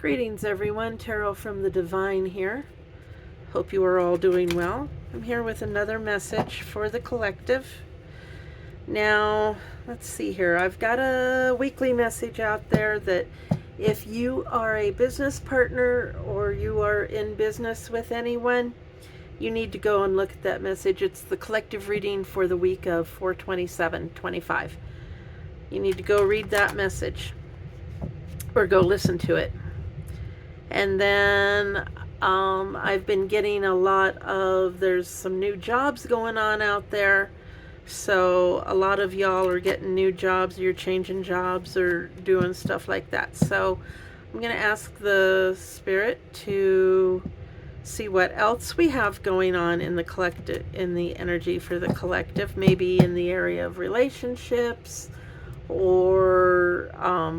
Greetings everyone, Tarot from the Divine here. Hope you are all doing well. I'm here with another message for the collective. Now, let's see here. I've got a weekly message out there that if you are a business partner or you are in business with anyone, you need to go and look at that message. It's the collective reading for the week of 4/27/25. You need to go read that message or go listen to it. And then I've been getting a lot of, there's some new jobs going on out there. So a lot of y'all are getting new jobs, you're changing jobs or doing stuff like that. So I'm going to ask the Spirit to see what else we have going on in the collective, in the energy for the collective, maybe in the area of relationships or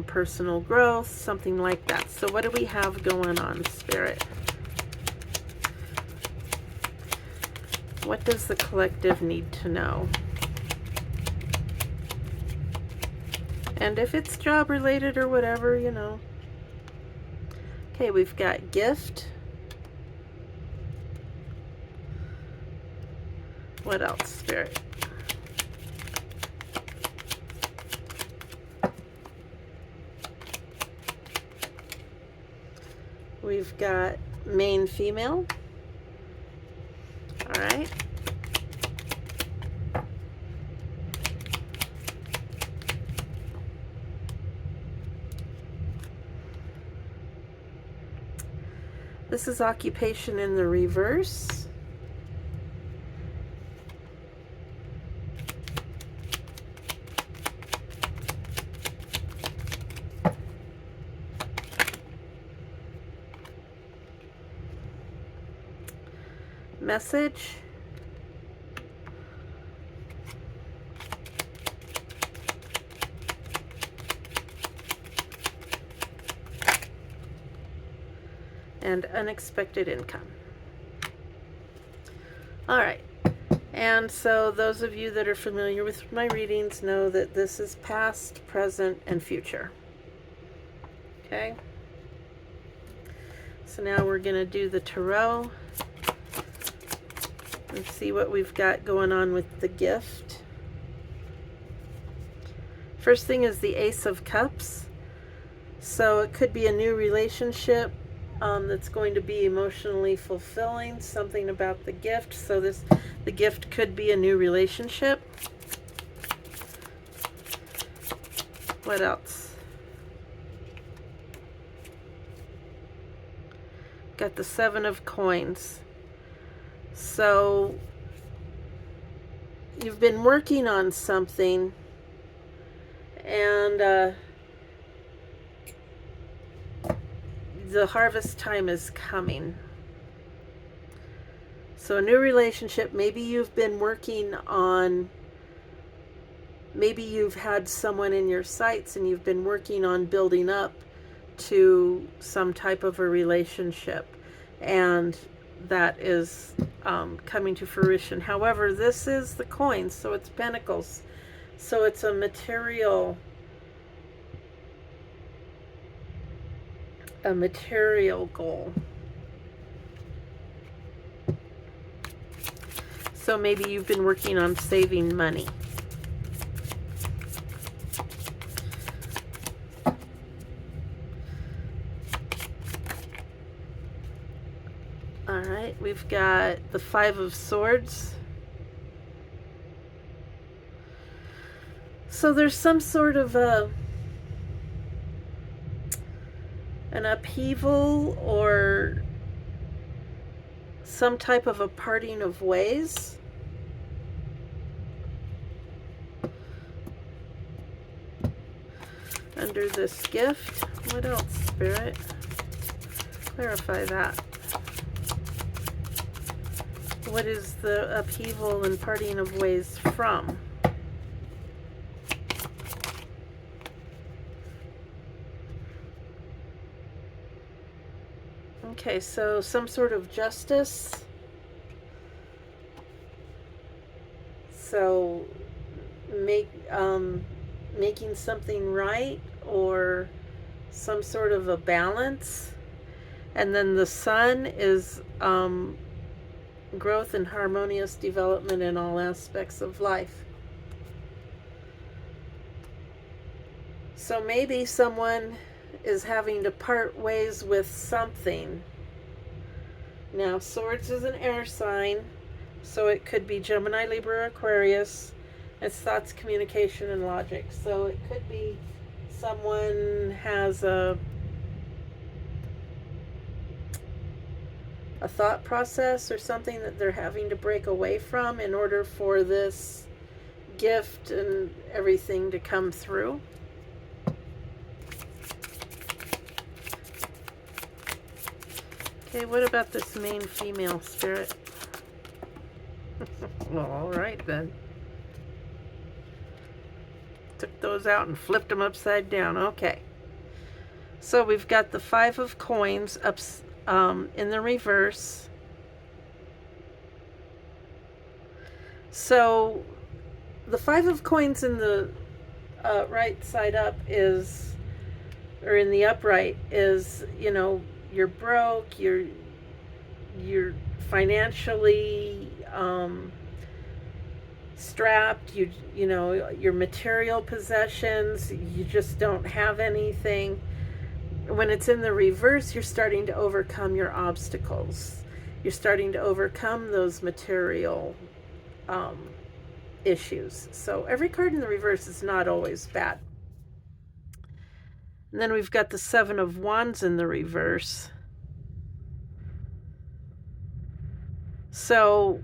personal growth, something like that. So what do we have going on, Spirit? What does the collective need to know? And if it's job related or whatever, you know. Okay, we've got gift. What else, Spirit? We've got main female. All right. This is occupation in the reverse. Message. And unexpected income. All right. And so those of you that are familiar with my readings know that this is past, present, and future. Okay. So now we're going to do the tarot. Let's see what we've got going on with the gift. First thing is the Ace of Cups. So it could be a new relationship that's going to be emotionally fulfilling, something about the gift. So the gift could be a new relationship. What else? Got the Seven of Coins. So you've been working on something and the harvest time is coming. So a new relationship, maybe you've been working on, maybe you've had someone in your sights and you've been working on building up to some type of a relationship, and that is coming to fruition. However, this is the coins, so it's pentacles. So it's a material goal. So maybe you've been working on saving money. All right, we've got the Five of Swords. So there's some sort of an upheaval or some type of a parting of ways. Under this gift. What else, Spirit? Clarify that. What is the upheaval and parting of ways from? Okay, so some sort of justice. So making something right, or some sort of a balance. And then the Sun is growth and harmonious development in all aspects of life. So maybe someone is having to part ways with something. Now, Swords is an air sign, so it could be Gemini, Libra, Aquarius. It's thoughts, communication, and logic. So it could be someone has a thought process or something that they're having to break away from in order for this gift and everything to come through. Okay, what about this main female spirit? Well, all right then. Took those out and flipped them upside down. Okay. So we've got the Five of Coins up in the reverse. So the Five of Coins in the right side up is, or in the upright is, you know, you're broke, you're financially strapped, you know, your material possessions, you just don't have anything. When it's in the reverse, you're starting to overcome your obstacles. You're starting to overcome those material issues. So every card in the reverse is not always bad. And then we've got the Seven of Wands in the reverse. So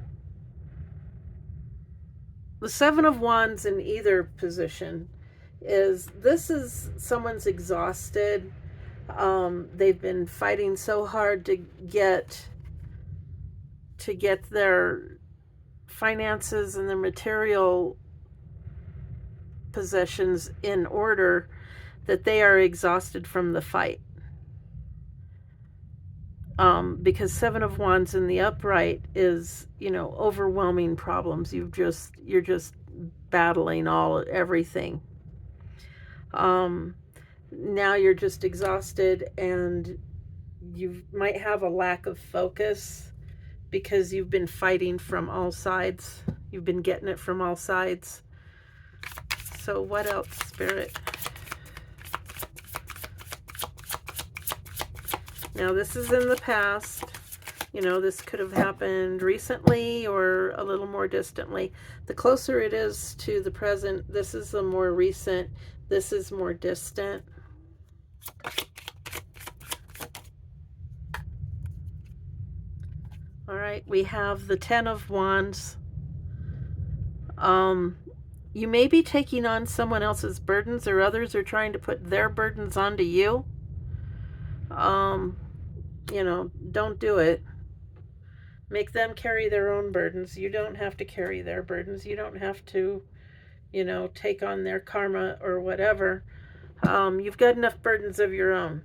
the Seven of Wands in either position is, this is someone's exhausted. They've been fighting so hard to get their finances and their material possessions in order that they are exhausted from the fight. Because Seven of Wands in the upright is, you know, overwhelming problems. You're just battling everything. Now you're just exhausted, and you might have a lack of focus because you've been fighting from all sides. You've been getting it from all sides. So what else, Spirit? Now, this is in the past. You know, this could have happened recently or a little more distantly. The closer it is to the present, this is the more recent. This is more distant. All right, we have the Ten of Wands. You may be taking on someone else's burdens, or others are trying to put their burdens onto you. You know, don't do it. Make them carry their own burdens. You don't have to carry their burdens. You don't have to, you know, take on their karma or whatever. You've got enough burdens of your own.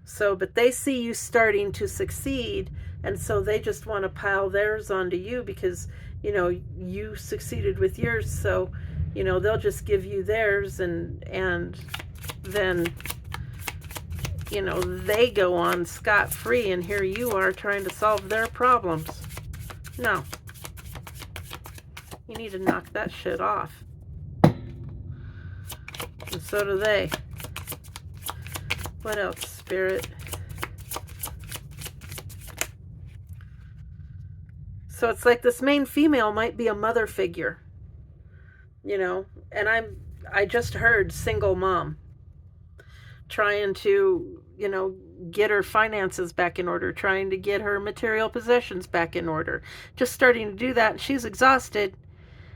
So, but they see you starting to succeed, and so they just want to pile theirs onto you because, you know, you succeeded with yours. So, you know, they'll just give you theirs, and then, you know, they go on scot-free, and here you are trying to solve their problems. No. You need to knock that shit off. And so do they. What else, Spirit? So it's like this main female might be a mother figure. You know, and I just heard single mom. Trying to, you know, get her finances back in order, trying to get her material possessions back in order. Just starting to do that, and she's exhausted.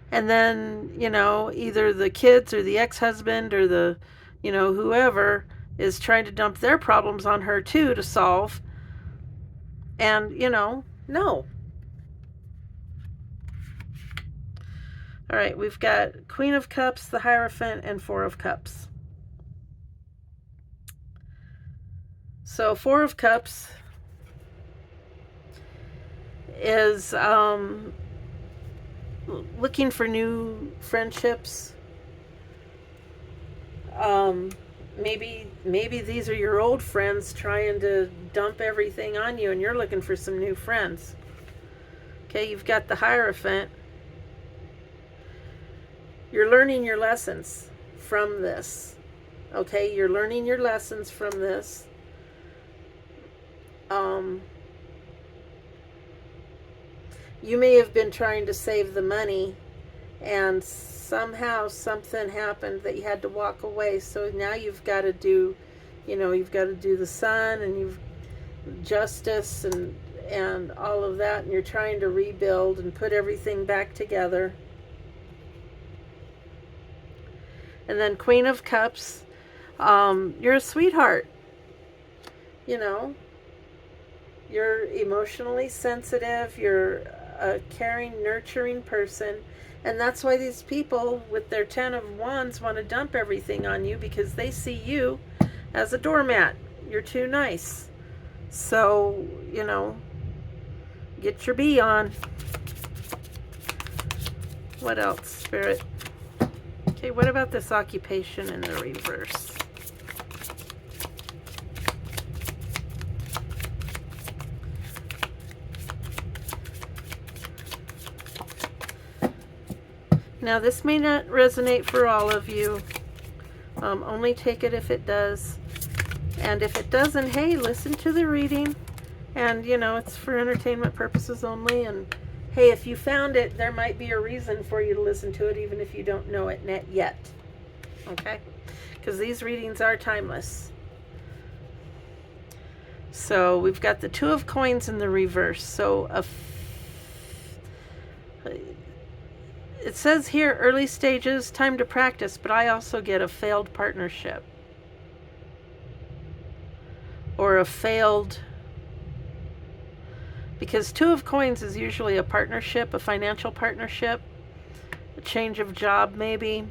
And then, you know, either the kids or the ex-husband or the, you know, whoever is trying to dump their problems on her too to solve. And, you know, no. All right, we've got Queen of Cups, the Hierophant, and Four of Cups. So Four of Cups is looking for new friendships. maybe these are your old friends trying to dump everything on you, and you're looking for some new friends. Okay, you've got the Hierophant. You're learning your lessons from this. Okay, you're learning your lessons from this. You may have been trying to save the money, and somehow something happened that you had to walk away. So now you've got to do, you've got to do the Sun, and you've justice and all of that, and you're trying to rebuild and put everything back together. And then Queen of Cups. You're a sweetheart. You're emotionally sensitive. You're a caring, nurturing person. And that's why these people with their 10 of Wands want to dump everything on you, because they see you as a doormat. You're too nice. So, get your bee on. What else, Spirit? Okay, what about this occupation in the reverse? Now, this may not resonate for all of you. Only take it if it does. And if it doesn't, hey, listen to the reading. And, it's for entertainment purposes only. And, hey, if you found it, there might be a reason for you to listen to it, even if you don't know it yet. Okay? Because these readings are timeless. So, we've got the Two of Coins in the reverse. So, it says here, early stages, time to practice, but I also get a failed partnership. Or a failed... Because Two of Coins is usually a partnership, a financial partnership, a change of job maybe.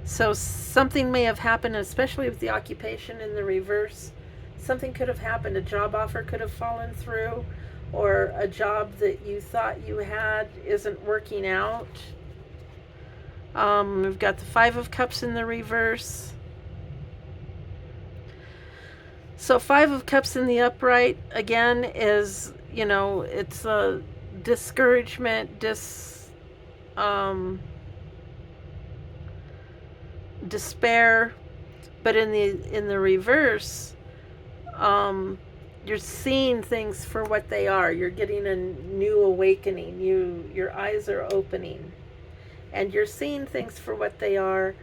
So something may have happened, especially with the occupation in the reverse. Something could have happened. A job offer could have fallen through, or a job that you thought you had isn't working out. We've got the Five of Cups in the reverse. So Five of Cups in the upright, again, is, it's a discouragement, despair. But in the reverse, you're seeing things for what they are. You're getting a new awakening. Your eyes are opening. And you're seeing things for what they are,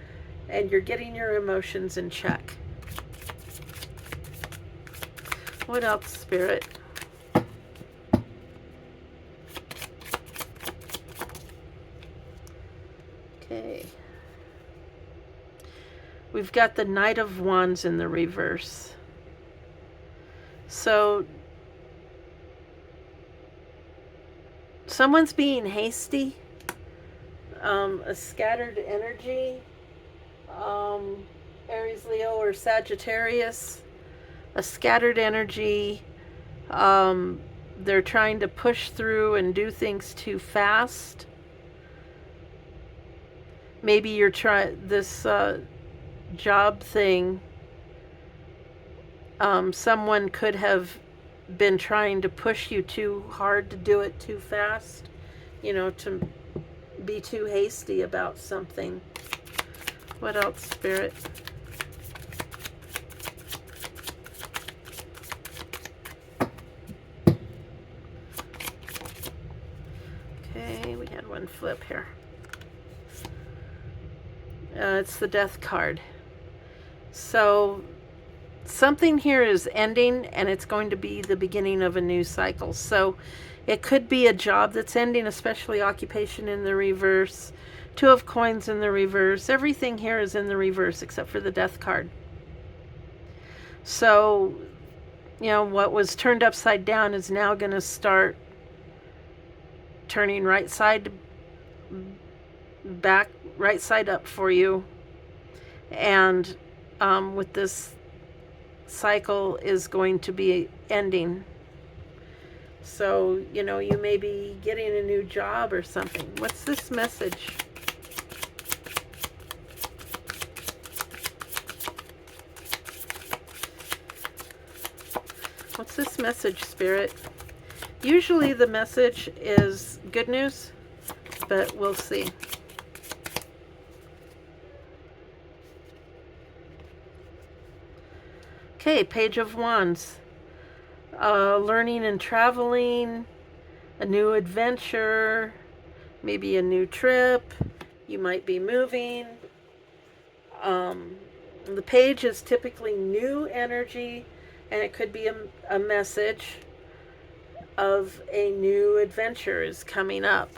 and you're getting your emotions in check. What else, Spirit? Okay. We've got the Knight of Wands in the reverse. So, someone's being hasty. A scattered energy. Aries, Leo, or Sagittarius. A scattered energy. They're trying to push through and do things too fast. Maybe you're trying this job thing. Someone could have been trying to push you too hard to do it too fast. To be too hasty about something. What else, Spirit? Okay, we had one flip here. It's the Death card. So something here is ending, and it's going to be the beginning of a new cycle. So it could be a job that's ending, especially occupation in the reverse. Two of Coins in the reverse. Everything here is in the reverse except for the Death card. So, what was turned upside down is now going to start turning right side back, right side up for you. And with this cycle is going to be ending. So, you may be getting a new job or something. What's this message? What's this message, Spirit? Usually the message is good news, but we'll see. Okay, Page of Wands. Learning and traveling, a new adventure, maybe a new trip. You might be moving. The page is typically new energy, and it could be a message of a new adventure is coming up.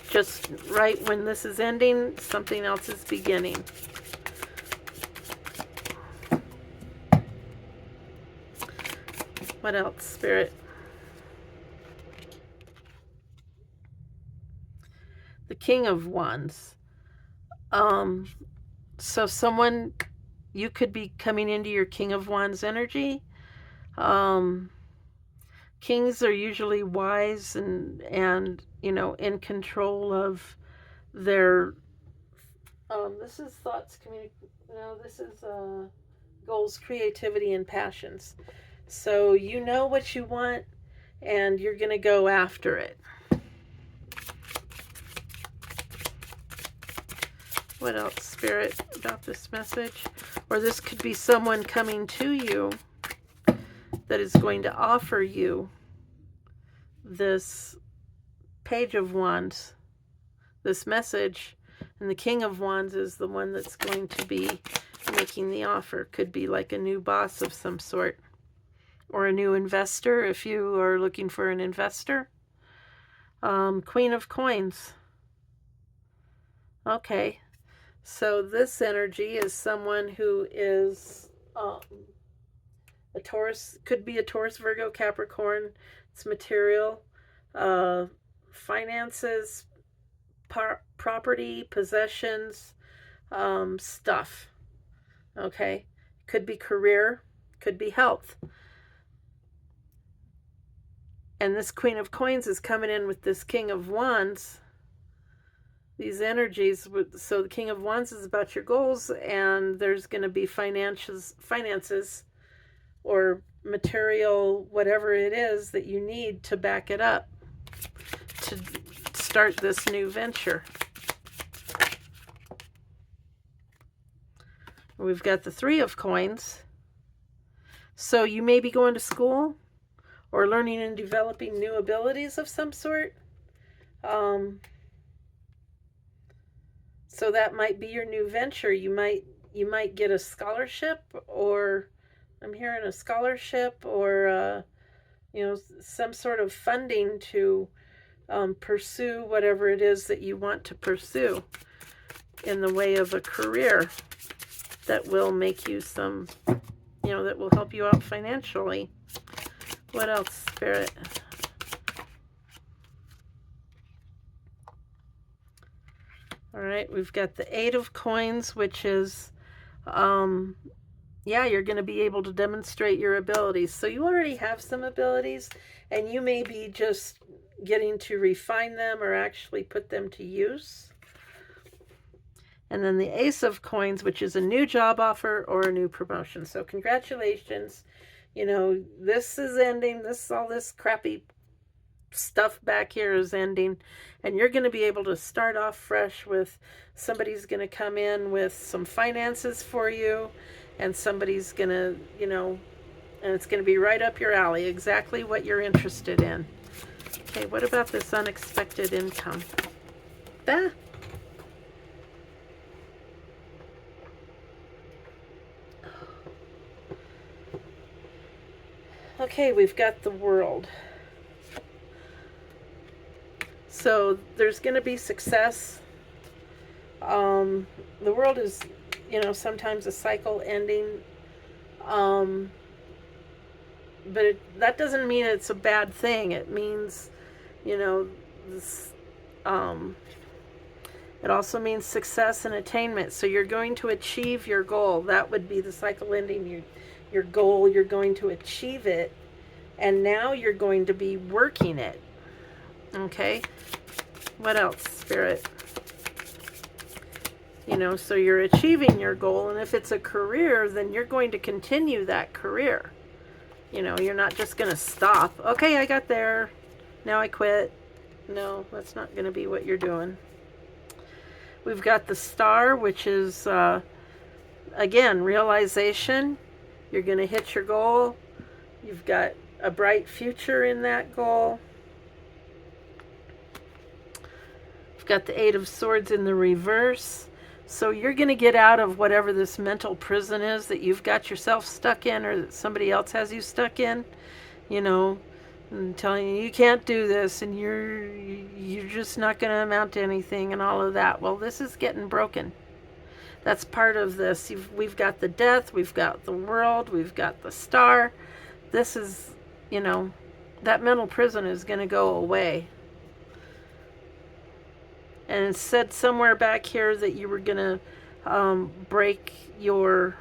Just right when this is ending, something else is beginning. What else, Spirit? The King of Wands. So someone, you could be coming into your King of Wands energy. Kings are usually wise and you know, in control of their, this is thoughts, this is goals, creativity, and passions. So you know what you want, and you're going to go after it. What else, Spirit, about this message? Or this could be someone coming to you that is going to offer you this Page of Wands, this message. And the King of Wands is the one that's going to be making the offer. Could be like a new boss of some sort, or a new investor if you are looking for an investor. Queen of Coins. Okay, so this energy is someone who is a Taurus, could be a Taurus, Virgo, Capricorn. It's material, finances, property, possessions, stuff. Okay, could be career, could be health. And this Queen of Coins is coming in with this King of Wands. These energies, so the King of Wands is about your goals, and there's going to be finances or material, whatever it is that you need to back it up to start this new venture. We've got the Three of Coins. So you may be going to school or learning and developing new abilities of some sort. So that might be your new venture. You might get a scholarship, or I'm hearing a scholarship, or some sort of funding to pursue whatever it is that you want to pursue in the way of a career that will make you some, that will help you out financially. What else, Spirit? All right, we've got the Eight of Coins, which is, you're going to be able to demonstrate your abilities. So you already have some abilities, and you may be just getting to refine them or actually put them to use. And then the Ace of Coins, which is a new job offer or a new promotion. So congratulations. This is ending. All this crappy stuff back here is ending. And you're going to be able to start off fresh with somebody's going to come in with some finances for you. And somebody's going to, and it's going to be right up your alley. Exactly what you're interested in. Okay, what about this unexpected income? Okay, we've got the World. So there's going to be success. The World is, sometimes a cycle ending. But that doesn't mean it's a bad thing. It means, this, it also means success and attainment. So you're going to achieve your goal. That would be the cycle ending. Your goal, you're going to achieve it, and now you're going to be working it. Okay, what else, Spirit? You know, so you're achieving your goal, and if it's a career, then you're going to continue that career. You know, you're not just going to stop. Okay, I got there. Now I quit. No, that's not going to be what you're doing. We've got the star, which is, again, realization. You're going to hit your goal. You've got a bright future in that goal. We've got the Eight of Swords in the reverse. So you're going to get out of whatever this mental prison is that you've got yourself stuck in, or that somebody else has you stuck in, you know, and telling you can't do this, and you're just not going to amount to anything, and all of that. Well, this is getting broken. That's part of this. We've got the death, we've got the world, we've got the star. This is, you know, that mental prison is going to go away. And it said somewhere back here that you were going to break your...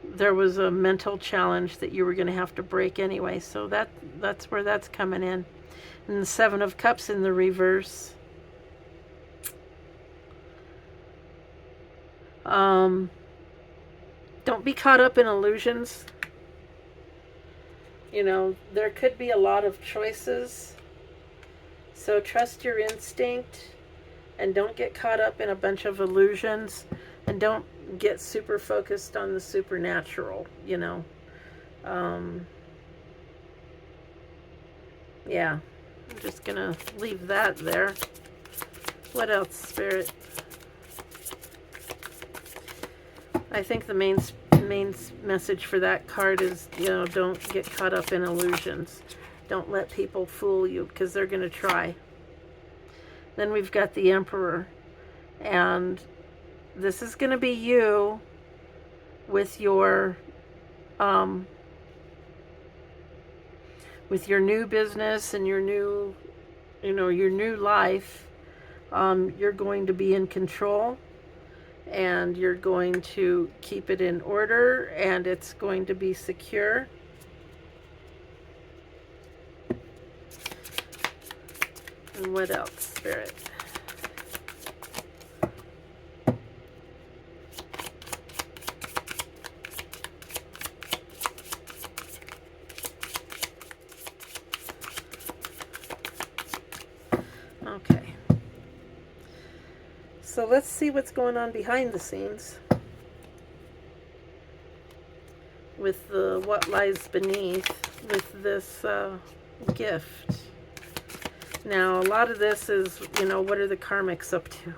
There was a mental challenge that you were going to have to break anyway. So that's where that's coming in. And the Seven of Cups in the reverse. Don't be caught up in illusions. You know, there could be a lot of choices. So trust your instinct, and don't get caught up in a bunch of illusions, and don't get super focused on the supernatural, you know. Yeah, I'm just going to leave that there. What else, Spirit? I think the main message for that card is, you know, don't get caught up in illusions. Don't let people fool you, because they're going to try. Then we've got the Emperor. And this is going to be you with your new business and your new, you know, your new life. You're going to be in control, and you're going to keep it in order, and it's going to be secure. And what else, Spirit? Okay. So let's see what's going on behind the scenes with the what lies beneath with this gift. Now, a lot of this is, you know, what are the karmics up to?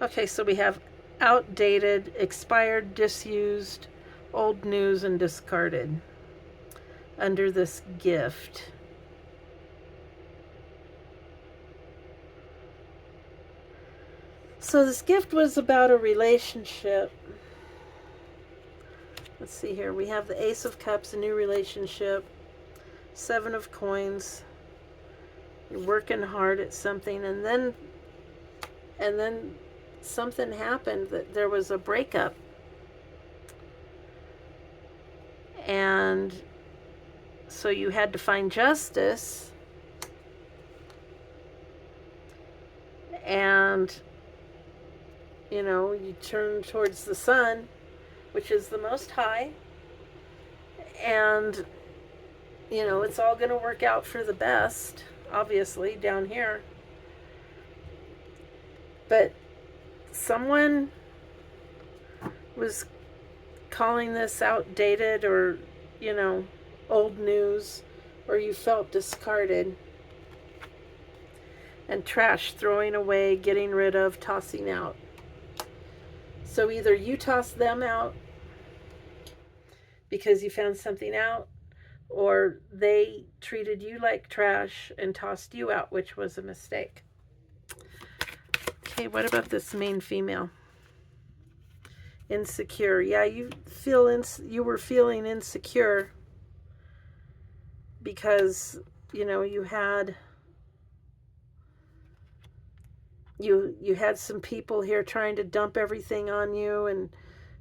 Okay, so we have outdated, expired, disused, old news, and discarded under this gift. So this gift was about a relationship. Let's see here. We have the Ace of Cups, a new relationship. Seven of Coins. You're working hard at something, and then something happened, that there was a breakup, and so you had to find justice, and you know, you turn towards the sun, which is the Most High, and you know, it's all going to work out for the best, obviously, down here. But someone was calling this outdated, or, you know, old news, or you felt discarded. And trash, throwing away, getting rid of, tossing out. So either you tossed them out because you found something out, or they treated you like trash and tossed you out, which was a mistake. Okay, what about this main female? Insecure. Yeah, you were feeling insecure because, you know, you had some people here trying to dump everything on you, and,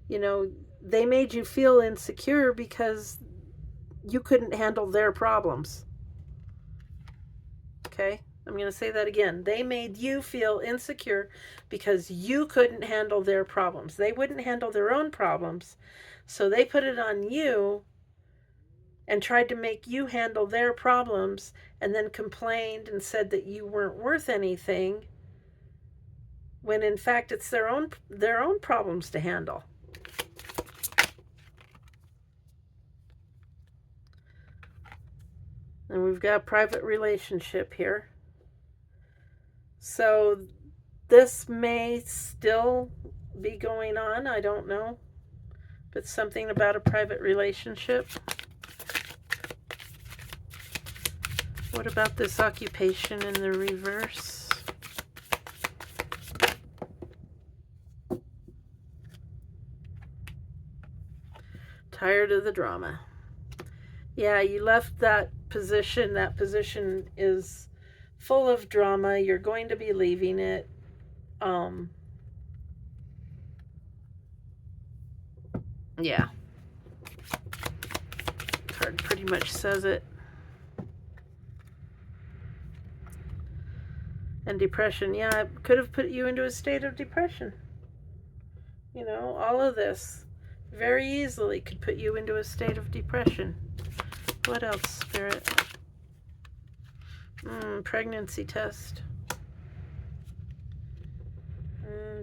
you know, they made you feel insecure because you couldn't handle their problems. Okay? I'm going to say that again. They made you feel insecure because you couldn't handle their problems. They wouldn't handle their own problems. So they put it on you and tried to make you handle their problems, and then complained and said that you weren't worth anything, when in fact it's their own problems to handle. And we've got a private relationship here. So this may still be going on, I don't know. But something about a private relationship. What about this occupation in the reverse? Tired of the drama. Yeah, you left that position. That position is full of drama. You're going to be leaving it. Yeah. Card pretty much says it. And depression. Yeah, it could have put you into a state of depression. You know, all of this very easily could put you into a state of depression. What else, Spirit? Pregnancy test.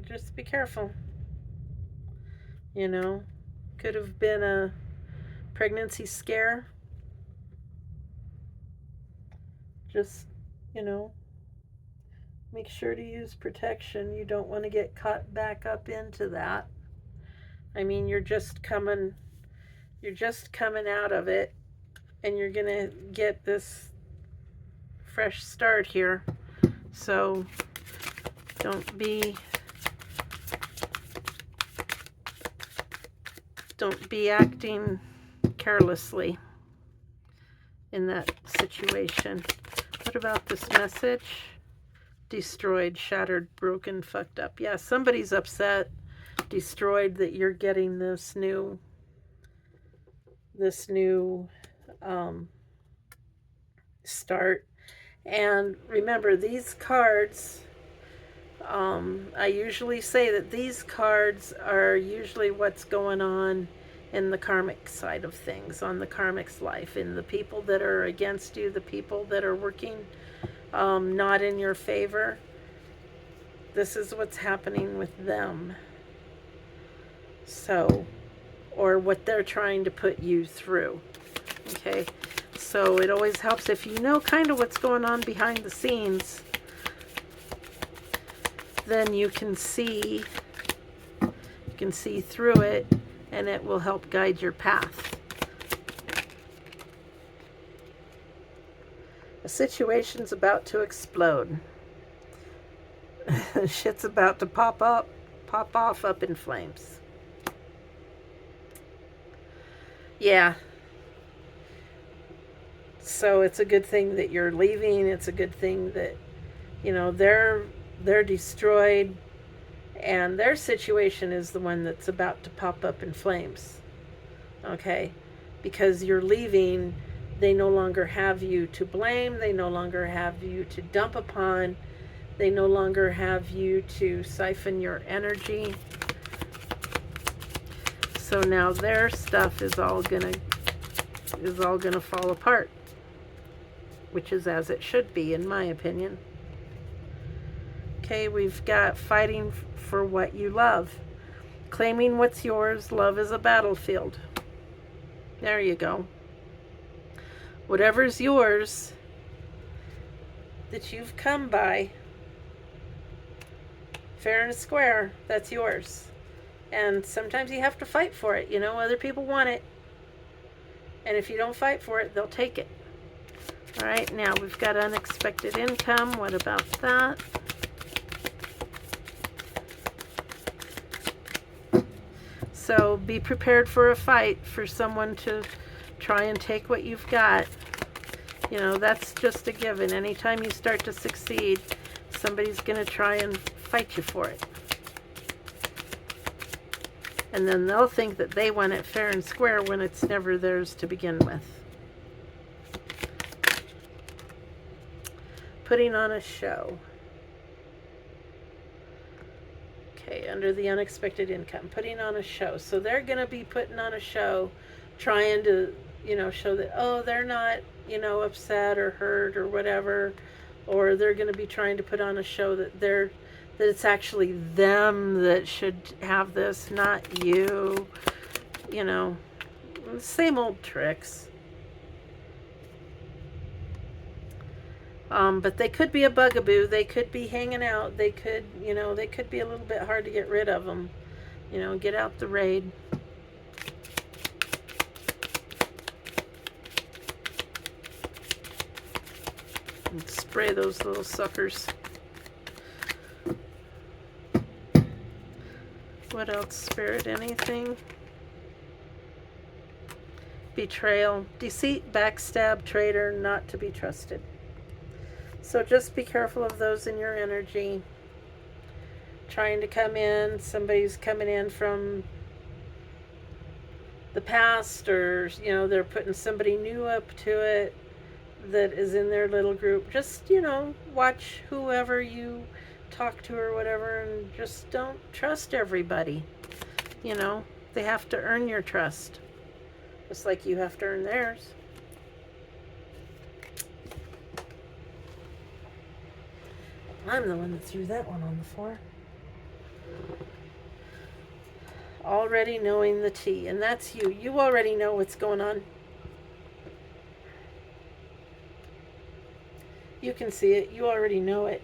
Just be careful. You know, could have been a pregnancy scare. Just, you know, make sure to use protection. You don't want to get caught back up into that. I mean, you're just coming out of it, and you're going to get this fresh start here. So don't be acting carelessly in that situation. What about this message? Destroyed, shattered, broken, fucked up. Yeah, somebody's upset, destroyed that you're getting this new start. And remember, these cards, I usually say that these cards are usually what's going on in the karmic side of things, on the karmic's life, in the people that are against you, the people that are working not in your favor. This is what's happening with them. So, or what they're trying to put you through. Okay, so it always helps if you know kind of what's going on behind the scenes. Then you can see through it, and it will help guide your path. A situation's about to explode. Shit's about to pop off up in flames. Yeah. So it's a good thing that you're leaving. It's a good thing that, you know, they're destroyed, and their situation is the one that's about to pop up in flames. Okay? Because you're leaving, they no longer have you to blame. They no longer have you to dump upon. They no longer have you to siphon your energy. So now their stuff is all gonna fall apart, which is as it should be, in my opinion. Okay, we've got fighting for what you love, claiming what's yours. Love is a battlefield. There you go. Whatever's yours that you've come by, fair and square, that's yours. And sometimes you have to fight for it. You know, other people want it. And if you don't fight for it, they'll take it. All right, now we've got unexpected income. What about that? So be prepared for a fight, for someone to try and take what you've got. You know, that's just a given. Anytime you start to succeed, somebody's going to try and fight you for it. And then they'll think that they want it fair and square when it's never theirs to begin with. putting on a show. Okay, under the unexpected income, putting on a show. So they're going to be putting on a show, trying to, show that, oh, they're not, upset or hurt or whatever. Or they're going to be trying to put on a show that that it's actually them that should have this, not you. Same old tricks. But they could be a bugaboo. They could be hanging out. They could, they could be a little bit hard to get rid of them. Get out the raid. And spray those little suckers. What else, Spirit? Anything? Betrayal, deceit, backstab, traitor, not to be trusted. So just be careful of those in your energy. Trying to come in, somebody's coming in from the past, or they're putting somebody new up to it that is in their little group. Just watch whoever you talk to or whatever, and just don't trust everybody. They have to earn your trust, just like you have to earn theirs. I'm the one that threw that one on the floor. Already knowing the tea, and that's you. You already know what's going on. You can see it. You already know it.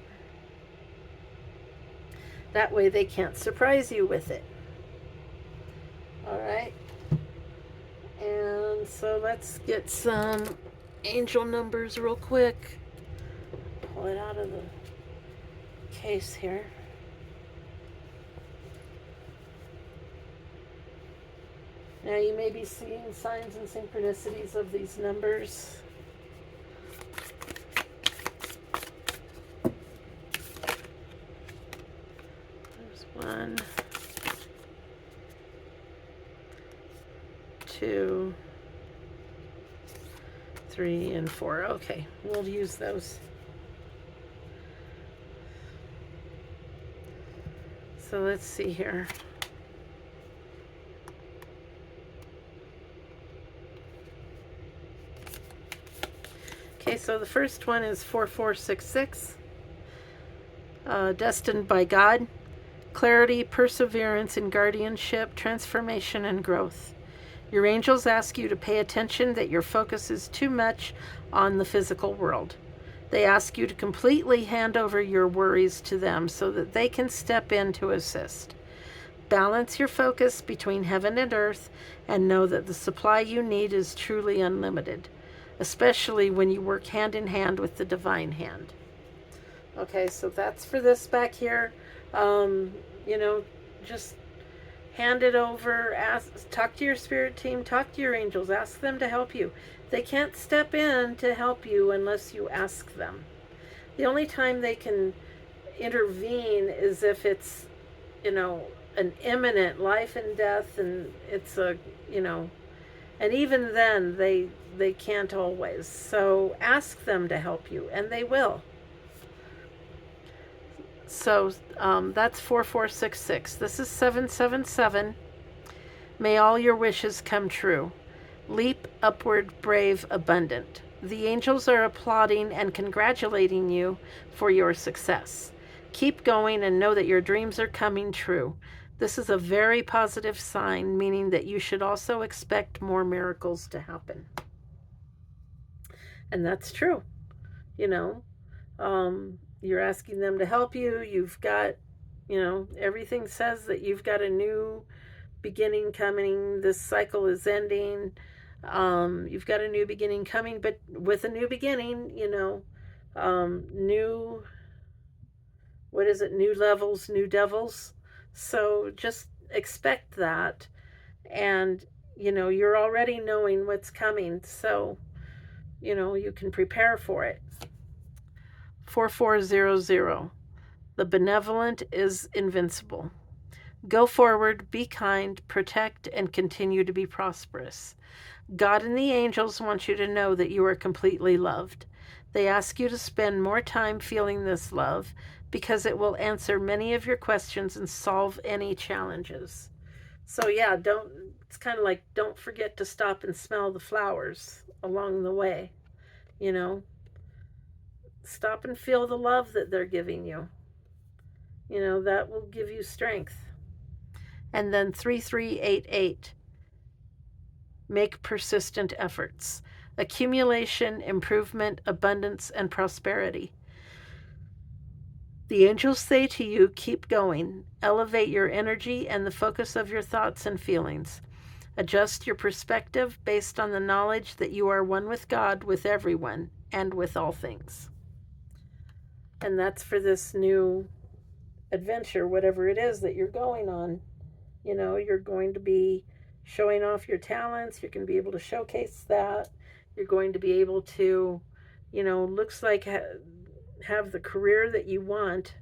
That way they can't surprise you with it. All right. And so let's get some angel numbers real quick. Pull it out of the case here. Now you may be seeing signs and synchronicities of these numbers. There's 1, 2, 3, and 4. Okay, we'll use those. So let's see here. Okay, so the first one is 4466. Destined by God. Clarity, perseverance in guardianship, transformation, and growth. Your angels ask you to pay attention that your focus is too much on the physical world. They ask you to completely hand over your worries to them so that they can step in to assist. Balance your focus between heaven and earth and know that the supply you need is truly unlimited, especially when you work hand in hand with the divine hand. Okay, so that's for this back here. Just hand it over, talk to your spirit team, talk to your angels, ask them to help you. They can't step in to help you unless you ask them. The only time they can intervene is if it's, an imminent life and death, and it's and even then they can't always. So ask them to help you, and they will. So that's 4466. This is 777. May all your wishes come true. Leap upward, brave, abundant. The angels are applauding and congratulating you for your success. Keep going and know that your dreams are coming true. This is a very positive sign, meaning that you should also expect more miracles to happen. And that's true. You're asking them to help you. You've got, everything says that you've got a new beginning coming. This cycle is ending. You've got a new beginning coming, but with a new beginning, new levels, new devils. So just expect that. And, you're already knowing what's coming. So, you can prepare for it. 4400. The benevolent is invincible. Go forward, be kind, protect, and continue to be prosperous. God and the angels want you to know that you are completely loved. They ask you to spend more time feeling this love because it will answer many of your questions and solve any challenges. So yeah, it's kind of like don't forget to stop and smell the flowers along the way, you know. Stop and feel the love that they're giving you. You know, that will give you strength. And then 3388, make persistent efforts. Accumulation, improvement, abundance, and prosperity. The angels say to you, keep going. Elevate your energy and the focus of your thoughts and feelings. Adjust your perspective based on the knowledge that you are one with God, with everyone, and with all things. And that's for this new adventure, whatever it is that you're going on. You know, you're going to be showing off your talents. You're going to be able to showcase that. You're going to be able to, you know, looks like have the career that you want,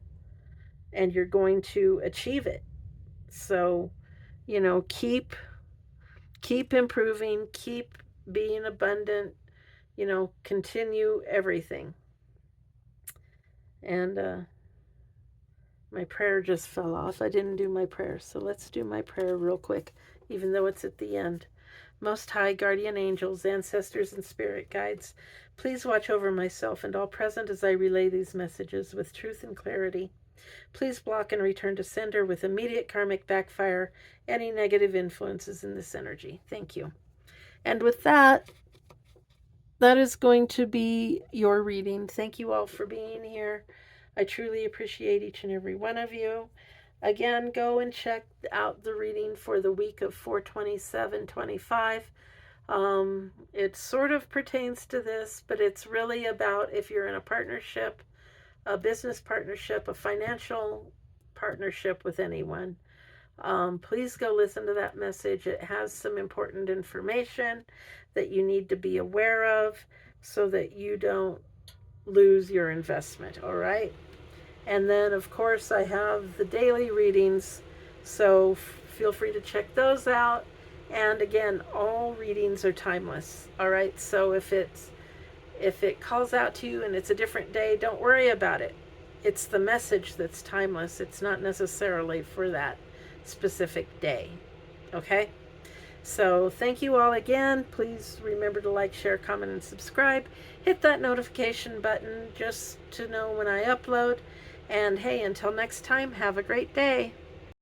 and you're going to achieve it. So, you know, keep improving, keep being abundant, you know, continue everything. And my prayer just fell off. I didn't do my prayer, so let's do my prayer real quick, even though it's at the end. Most High Guardian Angels, ancestors, and spirit guides, please watch over myself and all present as I relay these messages with truth and clarity. Please block and return to sender with immediate karmic backfire any negative influences in this energy. Thank you. And with that, that is going to be your reading. Thank you all for being here. I truly appreciate each and every one of you. Again, go and check out the reading for the week of 4/27/25. It sort of pertains to this, but it's really about if you're in a partnership, a business partnership, a financial partnership with anyone. Please go listen to that message. It has some important information that you need to be aware of so that you don't lose your investment, all right? And then, of course, I have the daily readings, so feel free to check those out. And again, all readings are timeless, all right? So if it calls out to you and it's a different day, don't worry about it. It's the message that's timeless. It's not necessarily for that specific day, okay? So thank you all again. Please remember to like, share, comment, and subscribe. Hit that notification button just to know when I upload. And hey, until next time, have a great day.